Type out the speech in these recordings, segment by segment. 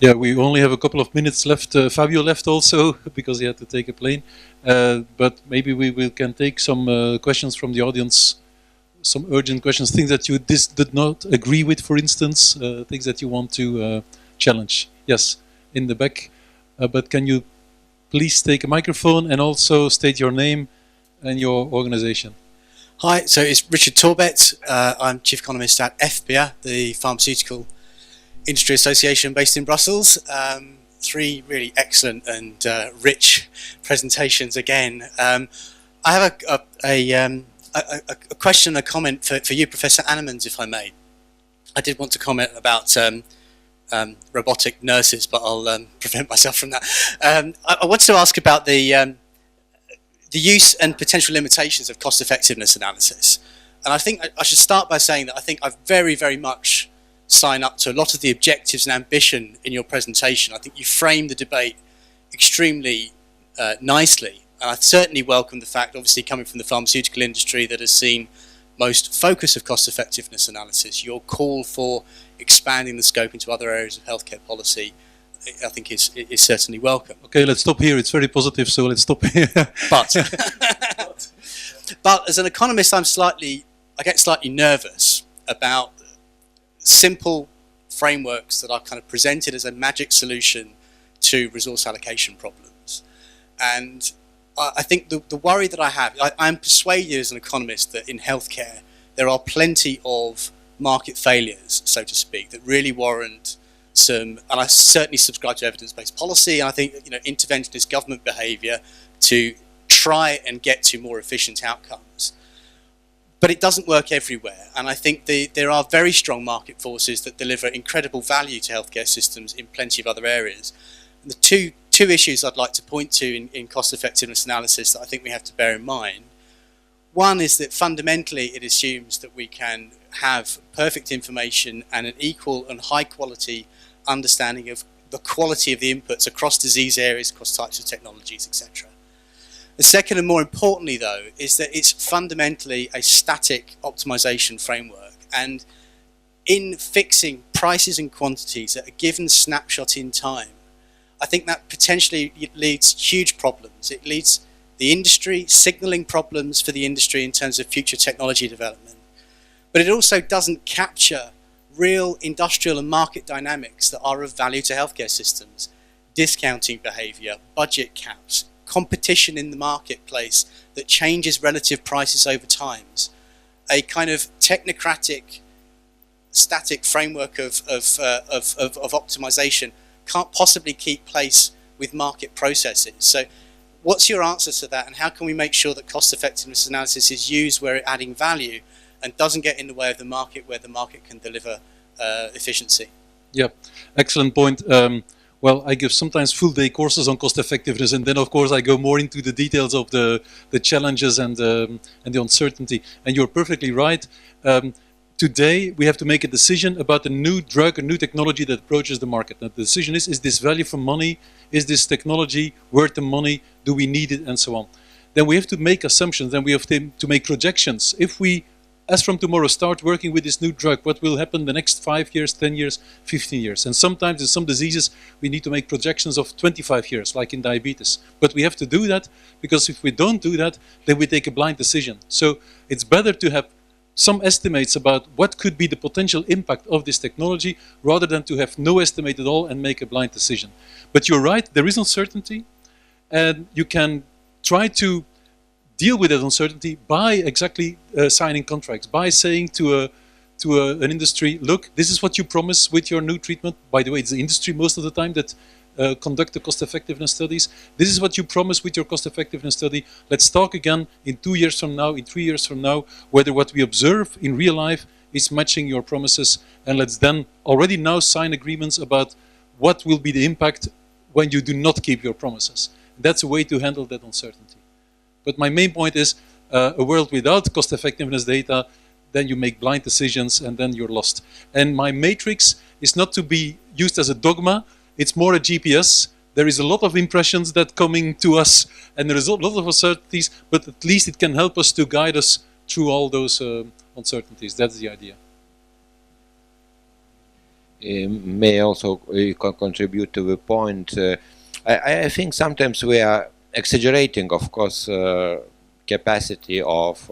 Yeah, we only have a couple of minutes left. Fabio left also because he had to take a plane. But maybe we can take some questions from the audience, some urgent questions, things that you did not agree with, for instance, things that you want to challenge. Yes, in the back. But can you please take a microphone and also state your name and your organization? Hi, so it's Richard Torbett. I'm Chief Economist at FBA, the Pharmaceutical Industry Association based in Brussels. Three really excellent and rich presentations again. I have a question, a comment for you, Professor Annemans, if I may. I did want to comment about robotic nurses, but I'll prevent myself from that. I wanted to ask about the use and potential limitations of cost-effectiveness analysis. And I think I should start by saying that I think I very, very much sign up to a lot of the objectives and ambition in your presentation. I think you framed the debate extremely nicely. And I certainly welcome the fact, obviously coming from the pharmaceutical industry that has seen most focus of cost-effectiveness analysis, your call for expanding the scope into other areas of healthcare policy, I think is certainly welcome. Okay, let's stop here. It's very positive, so let's stop here. But as an economist, I get slightly nervous about simple frameworks that are kind of presented as a magic solution to resource allocation problems. And I think the worry that I have, I'm persuaded as an economist that in healthcare there are plenty of market failures, so to speak, that really warrant some, and I certainly subscribe to evidence-based policy, and I think interventionist government behaviour to try and get to more efficient outcomes. But it doesn't work everywhere, and I think there are very strong market forces that deliver incredible value to healthcare systems in plenty of other areas. And the two issues I'd like to point to in cost-effectiveness analysis that I think we have to bear in mind. One is that fundamentally it assumes that we can have perfect information and an equal and high quality understanding of the quality of the inputs across disease areas, across types of technologies, etc. The second, and more importantly though, is that it's fundamentally a static optimization framework, and in fixing prices and quantities at a given snapshot in time, I think that potentially leads huge problems. It leads the industry, signaling problems for the industry in terms of future technology development, but it also doesn't capture real industrial and market dynamics that are of value to healthcare systems, discounting behavior, budget caps, competition in the marketplace that changes relative prices over times. A kind of technocratic, static framework of optimization can't possibly keep pace with market processes. So what's your answer to that, and how can we make sure that cost effectiveness analysis is used where it's adding value and doesn't get in the way of the market where the market can deliver efficiency? Yeah, excellent point. Well, I give sometimes full-day courses on cost effectiveness, and then of course I go more into the details of the challenges and the uncertainty. And you're perfectly right. Today we have to make a decision about a new drug, a new technology that approaches the market. Now, the decision is this value for money? Is this technology worth the money? Do we need it? And so on. Then we have to make assumptions, then we have to make projections. If we, as from tomorrow, start working with this new drug, what will happen the next 5 years, 10 years, 15 years? And sometimes in some diseases we need to make projections of 25 years, like in diabetes. But we have to do that, because if we don't do that, then we take a blind decision. So it's better to have some estimates about what could be the potential impact of this technology, rather than to have no estimate at all and make a blind decision. But you're right, there is uncertainty, and you can try to deal with that uncertainty by exactly signing contracts, by saying to an industry, look, this is what you promise with your new treatment. By the way, it's the industry most of the time that conduct the cost effectiveness studies. This is what you promise with your cost effectiveness study. Let's talk again in 2 years from now, in 3 years from now, whether what we observe in real life is matching your promises, and let's then already now sign agreements about what will be the impact when you do not keep your promises. That's a way to handle that uncertainty. But my main point is, a world without cost effectiveness data, then you make blind decisions and then you're lost. And my matrix is not to be used as a dogma, it's more a GPS. There is a lot of impressions that coming to us, and there is a lot of uncertainties, but at least it can help us to guide us through all those uncertainties. That's the idea. may also contribute to the point. I think sometimes we are exaggerating, of course, capacity of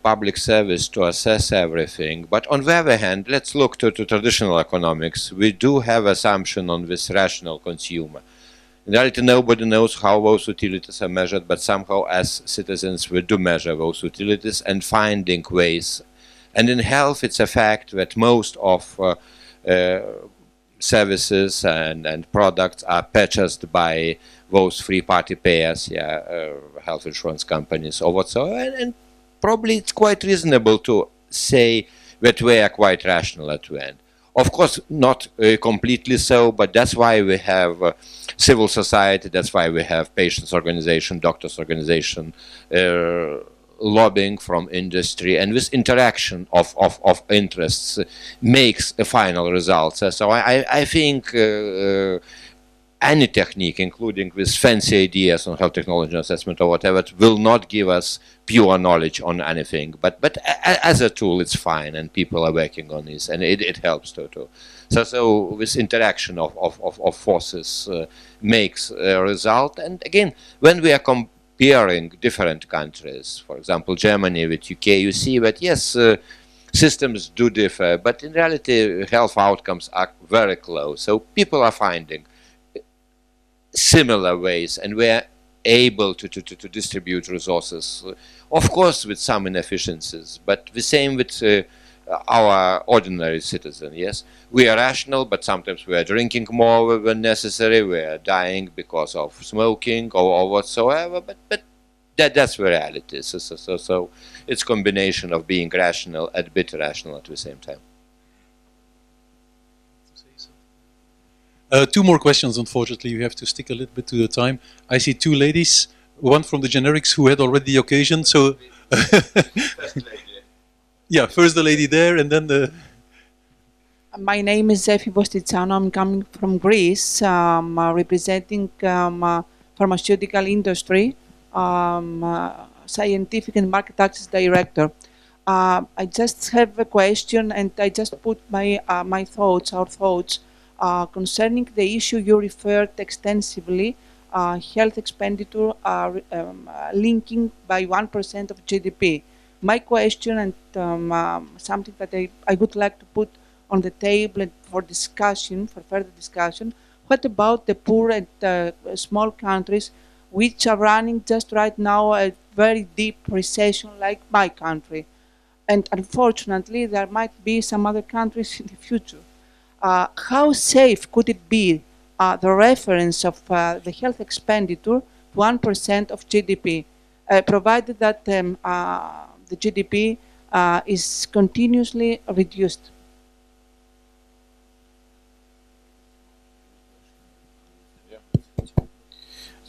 public service to assess everything. But on the other hand, let's look to traditional economics. We do have assumption on this rational consumer. In reality, nobody knows how those utilities are measured, but somehow as citizens we do measure those utilities and finding ways. And in health, it's a fact that most of services and products are purchased by those three-party payers, health insurance companies or whatsoever, and probably it's quite reasonable to say that we are quite rational at the end. Of course, not completely so, but that's why we have civil society, that's why we have patients' organization, doctors' organization, lobbying from industry, and this interaction of interests makes a final result. So I think any technique, including with fancy ideas on health technology assessment or whatever, will not give us pure knowledge on anything. But as a tool, it's fine, and people are working on this, and it helps too. So this interaction of forces makes a result. And again, when we are comparing different countries, for example, Germany with UK, you see that yes, systems do differ, but in reality, health outcomes are very close. So people are finding similar ways, and we're able to distribute resources, of course with some inefficiencies, but the same with our ordinary citizen. Yes, we are rational, but sometimes we are drinking more than necessary, we are dying because of smoking or whatsoever, but that's the reality. So it's combination of being rational and bit irrational at the same time. Two more questions, unfortunately. You have to stick a little bit to the time. I see two ladies, one from the generics who had already the occasion. So, yeah, first the lady there, and then the... My name is Zefi Bostitsano. I'm coming from Greece, representing pharmaceutical industry, scientific and market access director. I just have a question, and I just put our thoughts, concerning the issue you referred extensively, health expenditure linking by 1% of GDP. My question, and something that I would like to put on the table for discussion, for further discussion, what about the poor and small countries which are running just right now a very deep recession like my country? And unfortunately, there might be some other countries in the future. How safe could it be, the reference of the health expenditure to 1% of GDP, provided that the GDP is continuously reduced?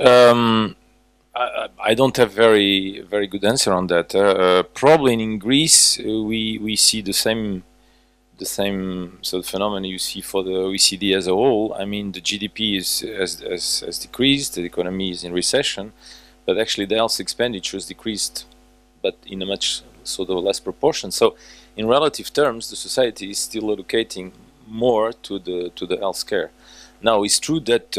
I don't have very good answer on that. Probably in Greece we see the same sort of phenomenon you see for the OECD as a whole. I mean, the GDP has decreased, the economy is in recession, but actually the health expenditures decreased, but in a much sort of less proportion. So in relative terms, the society is still allocating more to the health care. Now, it's true that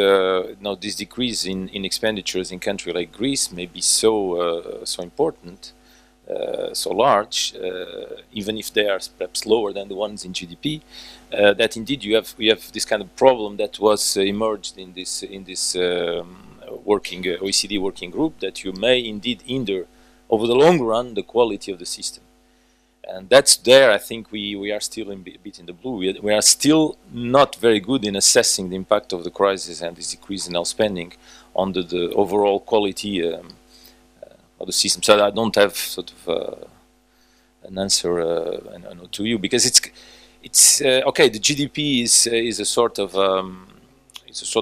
now this decrease in expenditures in country like Greece may be so important, so large, even if they are perhaps lower than the ones in GDP, that indeed we have this kind of problem that was emerged in this OECD working group, that you may indeed hinder over the long run the quality of the system. And that's there, I think we are still a bit in the blue. We are still not very good in assessing the impact of the crisis and this decrease in health spending on the overall quality of the system. So I don't have sort of an answer to you, because it's okay. The GDP is a sort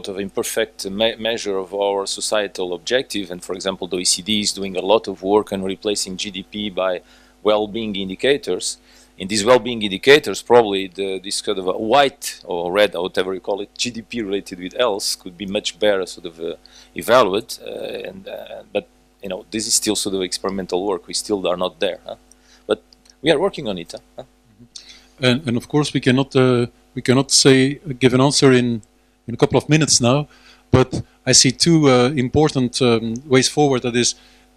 of imperfect measure of our societal objective. And for example, the OECD is doing a lot of work on replacing GDP by well-being indicators. In these well-being indicators, probably this kind of a white or red, or whatever you call it, GDP related with health could be much better sort of evaluated. But you know, this is still sort of experimental work. We still are not there, huh? But we are working on it. Huh? and of course we cannot give an answer in a couple of minutes now, but I see two important ways forward. That is,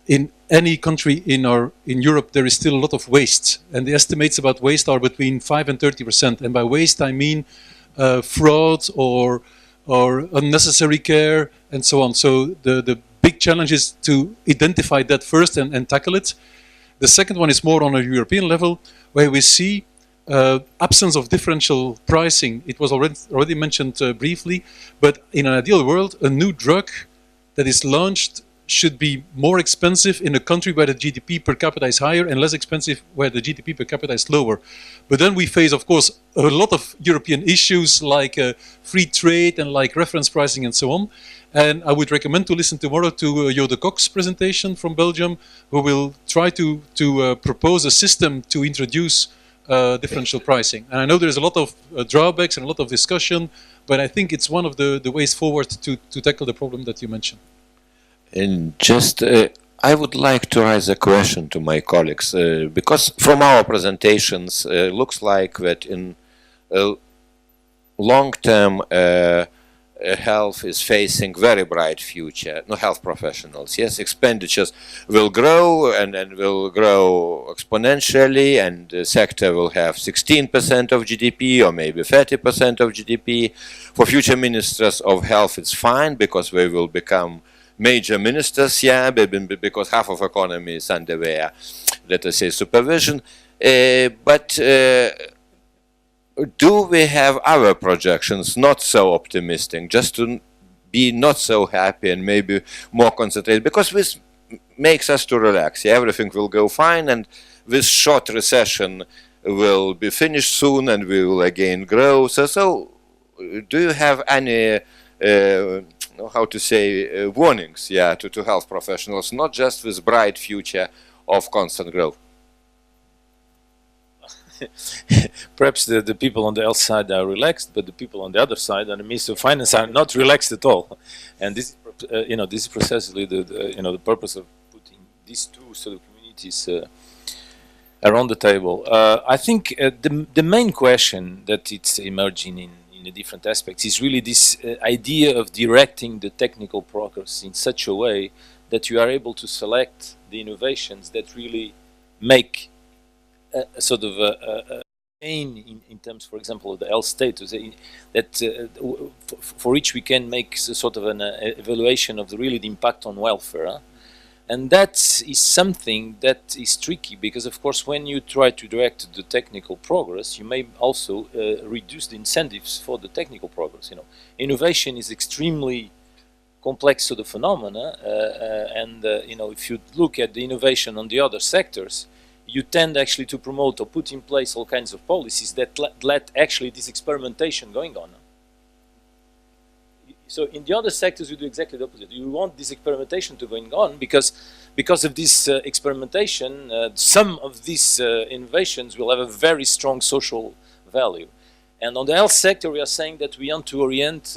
in any country in Europe there is still a lot of waste, and the estimates about waste are between 5 and 30%. And by waste I mean fraud or unnecessary care and so on. So the big challenge is to identify that first and tackle it. The second one is more on a European level, where we see absence of differential pricing. It was already mentioned briefly, but in an ideal world, a new drug that is launched should be more expensive in a country where the GDP per capita is higher and less expensive where the GDP per capita is lower. But then we face, of course, a lot of European issues like free trade and like reference pricing and so on. And I would recommend to listen tomorrow to Jo de Kok's presentation from Belgium, who will try to propose a system to introduce differential pricing. And I know there's a lot of drawbacks and a lot of discussion, but I think it's one of the ways forward to tackle the problem that you mentioned. And just, I would like to raise a question to my colleagues, because from our presentations, looks like that in long term, health is facing very bright future. No, health professionals, yes, expenditures will grow and will grow exponentially, and the sector will have 16% of GDP or maybe 30% of GDP. For future ministers of health, it's fine because they will become major ministers, yeah, because half of economy is under their, let us say, supervision. But do we have other projections not so optimistic, just to be not so happy and maybe more concentrated? Because this makes us to relax. Yeah, everything will go fine, and this short recession will be finished soon, and we will again grow. So do you have any how to say, warnings, yeah, to health professionals, not just this bright future of constant growth? Perhaps the people on the health side are relaxed, but the people on the other side, on the Ministry of Finance, are not relaxed at all. And this, this is precisely the purpose of putting these two sort of communities around the table. I think the main question that it's emerging in the different aspects is really this idea of directing the technical progress in such a way that you are able to select the innovations that really make a sort of a gain in terms, for example, of the health status, that for which we can make sort of an evaluation of the impact on welfare. And that is something that is tricky, because of course when you try to direct the technical progress, you may also reduce the incentives for the technical progress. Innovation is extremely complex sort of phenomena, and if you look at the innovation on the other sectors, you tend actually to promote or put in place all kinds of policies that let actually this experimentation going on. So in the other sectors, you do exactly the opposite. You want this experimentation to going on because of this experimentation, some of these innovations will have a very strong social value. And on the health sector, we are saying that we want to orient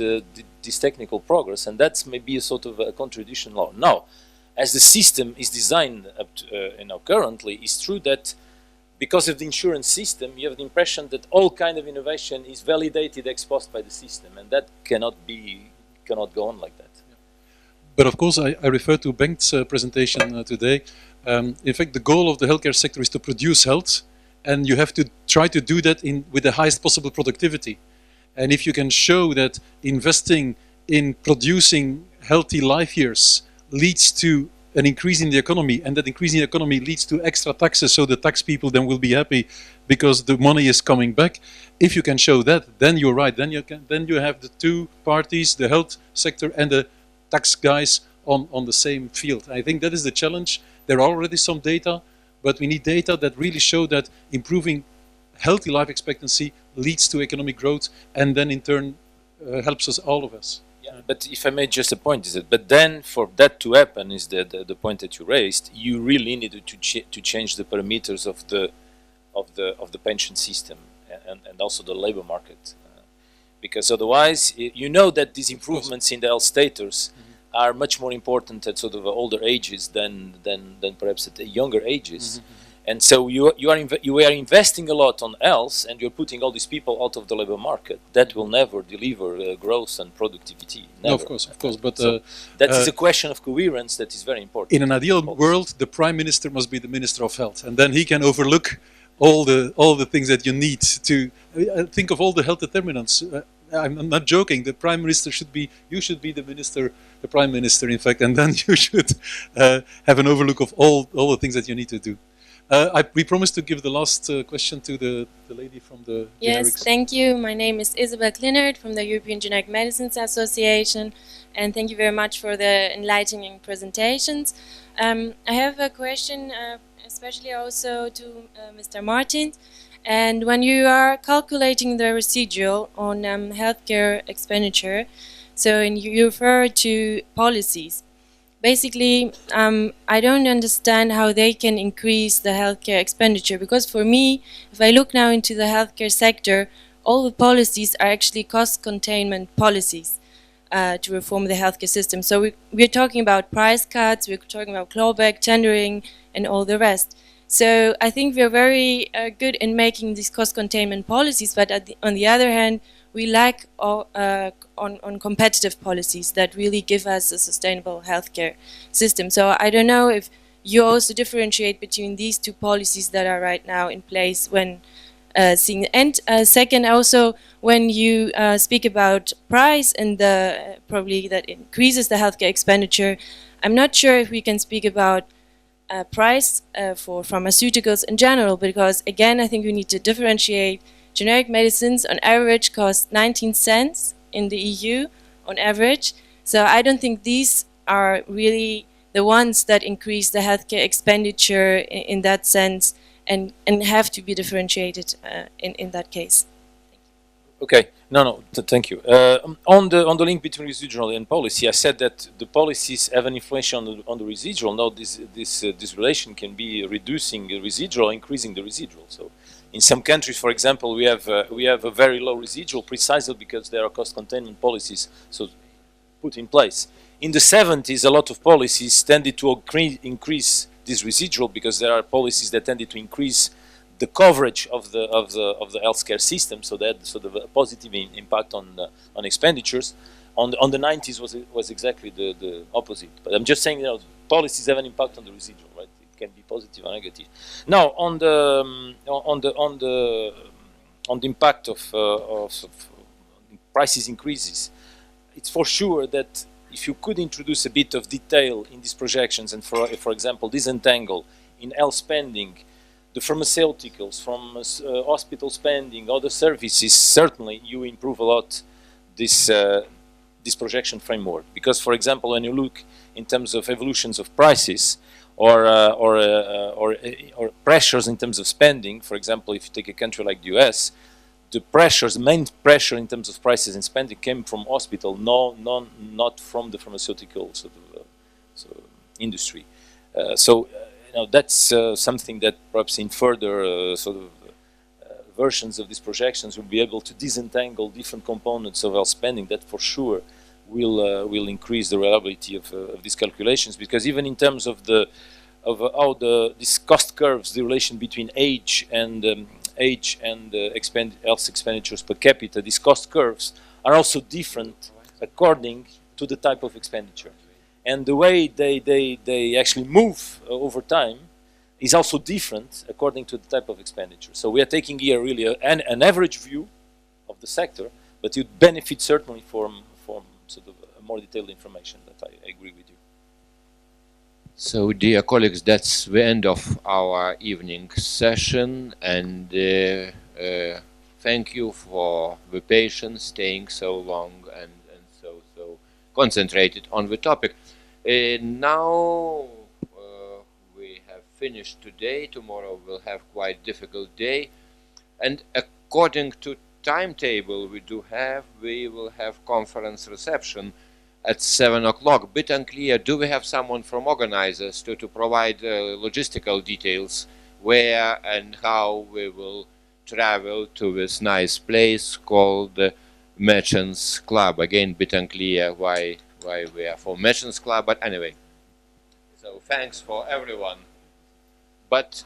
this technical progress, and that's maybe a sort of a contradiction law. Now, as the system is designed up to, currently, it's true that because of the insurance system, you have the impression that all kind of innovation is validated ex post by the system, and that cannot go on like that. But of course, I refer to Bengt's presentation today. In fact, the goal of the healthcare sector is to produce health, and you have to try to do that with the highest possible productivity. And if you can show that investing in producing healthy life years leads to an increase in the economy, and that increase in the economy leads to extra taxes, so the tax people then will be happy because the money is coming back. If you can show that, then you're right. Then you have the two parties, the health sector and the tax guys, on the same field. I think that is the challenge. There are already some data, but we need data that really show that improving healthy life expectancy leads to economic growth, and then in turn helps us, all of us. Yeah, but if I may just a point, is that, but then for that to happen, is the point that you raised, you really needed to change the parameters of the pension system and also the labor market, because otherwise, that these improvements in the health status are much more important at sort of older ages than perhaps at the younger ages. And so you are investing a lot on health, and you're putting all these people out of the labor market. That will never deliver growth and productivity. Never. No, of course. But so that is a question of coherence that is very important. In an ideal world, the Prime Minister must be the Minister of Health, and then he can overlook all the things that you need to think of all the health determinants. I'm not joking. The Prime Minister you should be the Prime Minister, in fact, and then you should have an overlook of all the things that you need to do. We promised to give the last question to the lady from the Yes, generics. thank you. My name is Isabel Klinert from the European Generic Medicines Association, and thank you very much for the enlightening presentations. I have a question, especially also to Mr. Martin. And when you are calculating the residual on healthcare expenditure, so you refer to policies. Basically, I don't understand how they can increase the healthcare expenditure, because for me, if I look now into the healthcare sector, all the policies are actually cost containment policies to reform the healthcare system. So we're talking about price cuts, we're talking about clawback, tendering, and all the rest. So I think we're very good in making these cost containment policies, but on the other hand, we lack on competitive policies that really give us a sustainable healthcare system. So I don't know if you also differentiate between these two policies that are right now in place when seeing. And second, also when you speak about price and probably that increases the healthcare expenditure, I'm not sure if we can speak about price for pharmaceuticals in general, because again, I think we need to differentiate. Generic medicines on average cost 19 cents in the EU on average. So I don't think these are really the ones that increase the healthcare expenditure in that sense, and have to be differentiated in that case. Okay, thank you. On the link between residual and policy, I said that the policies have an inflation on the residual. Now this relation can be reducing the residual, increasing the residual. So in some countries, for example, we have a very low residual precisely because there are cost containment policies put in place. In the 70s, a lot of policies tended to increase this residual because there are policies that tended to increase the coverage of the healthcare system, so that sort of a positive impact on expenditures. On the 90s was exactly the opposite. But I'm just saying, policies have an impact on the residual, right? It can be positive or negative. Now, on the impact of prices increases, it's for sure that if you could introduce a bit of detail in these projections and, for example, disentangle in health spending the pharmaceuticals from hospital spending, other services, certainly you improve a lot this projection framework. Because, for example, when you look in terms of evolutions of prices or pressures in terms of spending, for example, if you take a country like the US, the main pressure in terms of prices and spending came from hospital, not from the pharmaceutical industry. That's something that perhaps in further versions of these projections we'll be able to disentangle different components of our spending that for sure will increase the reliability of these calculations, because even in terms of how these cost curves, the relation between age and health expenditures per capita, these cost curves are also different according to the type of expenditure. And the way they actually move over time is also different according to the type of expenditure. So we are taking here really an average view of the sector, but it benefits certainly from sort of a more detailed information. That I agree with you. So, dear colleagues, that's the end of our evening session, and thank you for the patience, staying so long and so concentrated on the topic. Now we have finished today. Tomorrow we'll have quite difficult day, and according to timetable we will have conference reception at 7 o'clock. Bit unclear. Do we have someone from organizers to provide logistical details where and how we will travel to this nice place called Merchants Club? Again, bit unclear why we are for Merchants Club, but anyway. So thanks for everyone. but